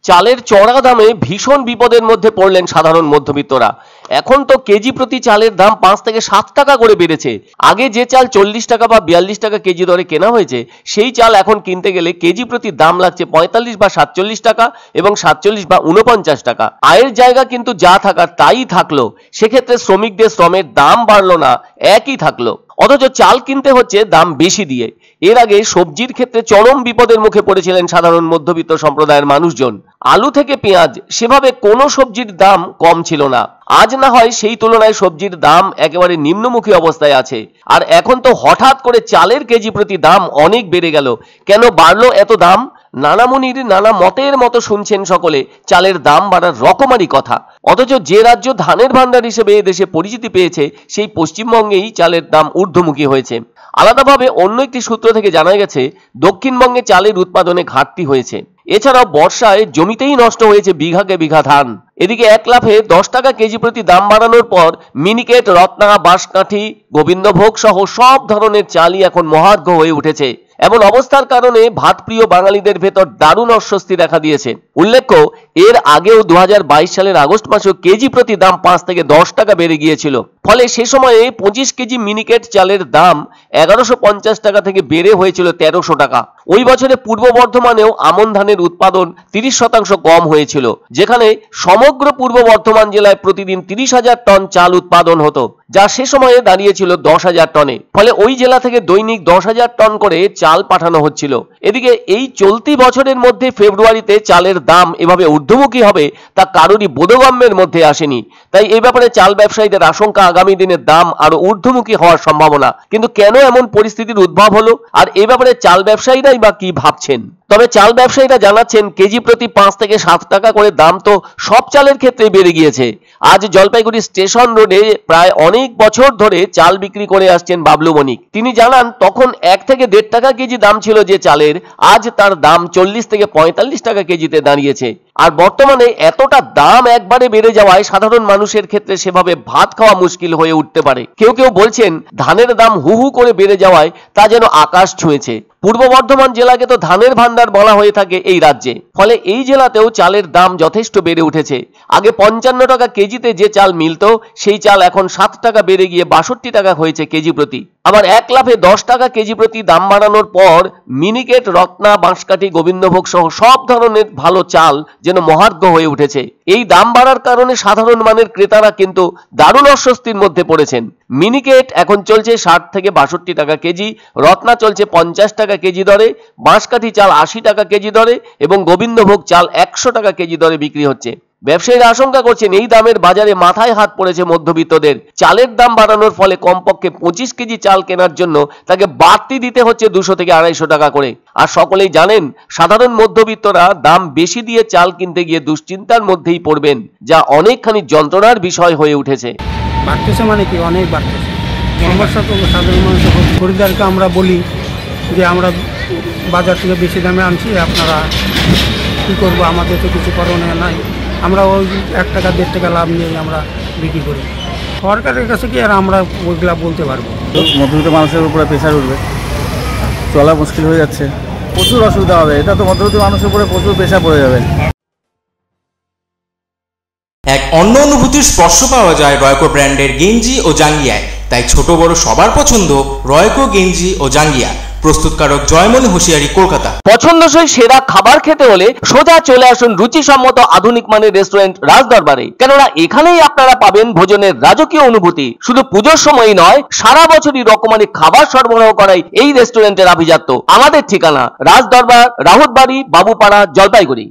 চালের চড়া দামে ভীষণ বিপদের মধ্যে পড়লেন সাধারণ মধ্যবিত্তরা। এখন তো কেজি প্রতি চালের দাম 5 থেকে 7 টাকা করে বেড়েছে। আগে যে চাল 40 টাকা বা 42 টাকা কেজি দরে কেনা হয়েছে, সেই চাল এখন কিনতে গেলে কেজি প্রতি দাম লাগছে 45 বা 47 টাকা এবং 47 বা 49 টাকা। আয়ের জায়গা কিন্তু যা থাকার তাই থাকলো, সেক্ষেত্রে শ্রমিকদের শ্রমের দাম বাড়লো না, একই থাকলো। অথচ চাল কিনতে হচ্ছে দাম বেশি দিয়ে। এর আগে সবজির ক্ষেত্রে চরম বিপদের মুখে পড়েছিলেন সাধারণ মধ্যবিত্ত সম্প্রদায়ের মানুষজন। আলু থেকে পেঁয়াজ, সেভাবে কোনো সবজির দাম কম ছিল না। আজ না হয় সেই তুলনায় সবজির দাম একেবারে নিম্নমুখী অবস্থায় আছে। আর এখন তো হঠাৎ করে চালের কেজি প্রতি দাম অনেক বেড়ে গেল। কেন বাড়লো এত দাম? নানামুনির নানা মতের মতো শুনছেন সকলে চালের দাম বাড়ার রকমারি কথা। অথচ যে রাজ্য ধানের ভান্ডার হিসেবে এদেশে পরিচিতি পেয়েছে, সেই পশ্চিমবঙ্গেই চালের দাম ঊর্ধ্বমুখী হয়েছে। আলাদাভাবে অন্য একটি সূত্র থেকে জানা গেছে, দক্ষিণবঙ্গে চালের উৎপাদনে ঘাটতি হয়েছে। এছাড়াও বর্ষায় জমিতেই নষ্ট হয়েছে বিঘাকে বিঘা ধান। এদিকে এক লাফে 10 টাকা কেজি প্রতি দাম বাড়ানোর পর মিনিকেট, রত্না, বাঁশকাঠি, গোবিন্দভোগ সহ সব ধরনের চালই এখন মহার্ঘ হয়ে উঠেছে। এমন অবস্থার কারণে ভাতপ্রিয় বাঙালিদের ভেতর দারুণ অস্বস্তি দেখা দিয়েছে। উল্লেখ্য, এর আগেও 2022 সালের আগস্ট মাসেও কেজি প্রতি দাম 5 থেকে 10 টাকা বেড়ে গিয়েছিল। ফলে সে সময়ে 25 কেজি মিনিকেট চালের দাম 1150 টাকা থেকে বেড়ে হয়েছিল 1300 টাকা। ওই বছরে পূর্ব বর্ধমানেও আমন ধানের উৎপাদন 30% কম হয়েছিল, যেখানে সমগ্র পূর্ব বর্ধমান জেলায় প্রতিদিন 30,000 টন চাল উৎপাদন হতো, যা সে সময়ে দাঁড়িয়েছিল 10,000 টনে। ফলে ওই জেলা থেকে দৈনিক 10,000 টন করে চাল পাঠানো হচ্ছিল। এদিকে এই চলতি বছরের মধ্যে ফেব্রুয়ারিতে চালের দাম এভাবে ঊর্ধ্বমুখী হবে তা কারোরই বোধগম্যের মধ্যে আসেনি। তাই এই ব্যাপারে চাল ব্যবসায়ীদের আশঙ্কা আগামী দিনের দাম আরো ঊর্ধ্বমুখী হওয়ার সম্ভাবনা। কিন্তু কেন এমন পরিস্থিতির উদ্ভব হলো, আর এই ব্যাপারে চাল ব্যবসায়ীরাই বা কি ভাবছেন? তবে চাল ব্যবসায়ীরা জানাচ্ছেন, কেজি প্রতি 5 থেকে 7 টাকা করে দাম তো সব চালের ক্ষেত্রে বেড়ে গিয়েছে। আজ জলপাইগুড়ি স্টেশন রোডে প্রায় অনেক বছর ধরে চাল বিক্রি করে আসছেন বাবলু বণিক। তিনি জানান, তখন 1 থেকে 1.5 টাকা কেজি দাম ছিল যে চালের, আজ তার দাম 40 থেকে 45 টাকা কেজিতে দাঁড়িয়েছে। আর বর্তমানে এতটা দাম একবারে বেড়ে যাওয়ায় সাধারণ মানুষের ক্ষেত্রে সেভাবে ভাত খাওয়া মুশকিল হয়ে উঠতে পারে। কেউ কেউ বলছেন, ধানের দাম হু হু করে বেড়ে যাওয়ায় তা যেন আকাশ ছুঁয়েছে। পূর্ব বর্ধমান জেলাকে তো ধানের ভান্ডার বলা হয়ে থাকে এই রাজ্যে, ফলে এই জেলাতেও চালের দাম যথেষ্ট বেড়ে উঠেছে। আগে 55 টাকা কেজিতে যে চাল মিলত, সেই চাল এখন 7 টাকা বেড়ে গিয়ে 62 টাকা হয়েছে কেজি প্রতি। আবার এক লাফে 10 টাকা কেজি প্রতি দাম বাড়ানোর পর মিনিকেট, রত্না, বাঁশকাঠি, গোবিন্দভোগ সহ সব ধরনের ভালো চাল যেন মহার্ঘ হয়ে উঠেছে। এই দাম বাড়ার কারণে সাধারণ মানের ক্রেতারা কিন্তু দারুণ অস্বস্তির মধ্যে পড়েছেন। মিনিকেট এখন চলছে 60 থেকে 62 টাকা কেজি, রত্না চলছে 50 টাকা কেজি দরে, বাঁশকাঠি চাল 80 টাকা কেজি দরে এবং গোবিন্দভোগ চাল 100 টাকা কেজি দরে বিক্রি হচ্ছে। ব্যবসায়ীরা আশঙ্কা করছেন, এই দামের বাজারে মাথায় হাত পড়েছে মধ্যবিত্তদের। চালের দাম বাড়ানোর ফলে কমপক্ষে 25 কেজি চাল কেনার জন্য তাকে বাড়তি দিতে হচ্ছে 200 থেকে 250 টাকা করে। আর সকলেই জানেন, সাধারণ মধ্যবিত্তরা দাম বেশি দিয়ে চাল কিনতে গিয়ে দুশ্চিন্তার মধ্যেই পড়বেন, যা অনেকখানি যন্ত্রণার বিষয় হয়ে উঠেছে। বাড়তেছে মানে কি, অনেক বাড়তেছে। সমস্যা তো সাধারণ মানুষ। খরিদ্দারকে আমরা বলি যে আমরা বাজার থেকে বেশি দামে আনছি, আপনারা কী করবো, আমাদের তো কিছু করণীয় নাই। আমরা ওই 1 টাকা 1.5 টাকা লাভ নিয়েই আমরা বিক্রি করি। সরকারের কাছে কি আর আমরা ওইগুলা বলতে পারবো? মধ্যবিত্ত মানুষের উপরে প্রেশার উঠবে, চলা মুশকিল হয়ে যাচ্ছে, প্রচুর অসুবিধা হবে। এটা তো মধ্যবিত্ত মানুষের উপরে প্রচুর প্রেশার পড়ে যাবে। এক অন্য অনুভূতির স্পর্শ পাওয়া যায় রয়কো ব্র্যান্ডের গেঞ্জি ও জাঙ্গিয়ায়। তাই ছোট বড় সবার পছন্দ রয়কো গেঞ্জি ও জাঙ্গিয়া। প্রস্তুতকারক জয়মনি হোশিয়ারি, কলকাতা। পছন্দসই সেরা খাবার খেতে হলে সোজা চলে আসুন রুচিসম্মত আধুনিক মানের রেস্টুরেন্ট রাজদরবারে। কেননা এখানেই আপনারা পাবেন ভোজনের রাজকীয় অনুভূতি। শুধু পুজোর সময়ই নয়, সারা বছরই রকমারি খাবার সরবরাহ করাই এই রেস্টুরেন্টের আভিজাত্য। আমাদের ঠিকানা রাজদরবার, রাহুতবাড়ি, বাবুপাড়া, জলপাইগুড়ি।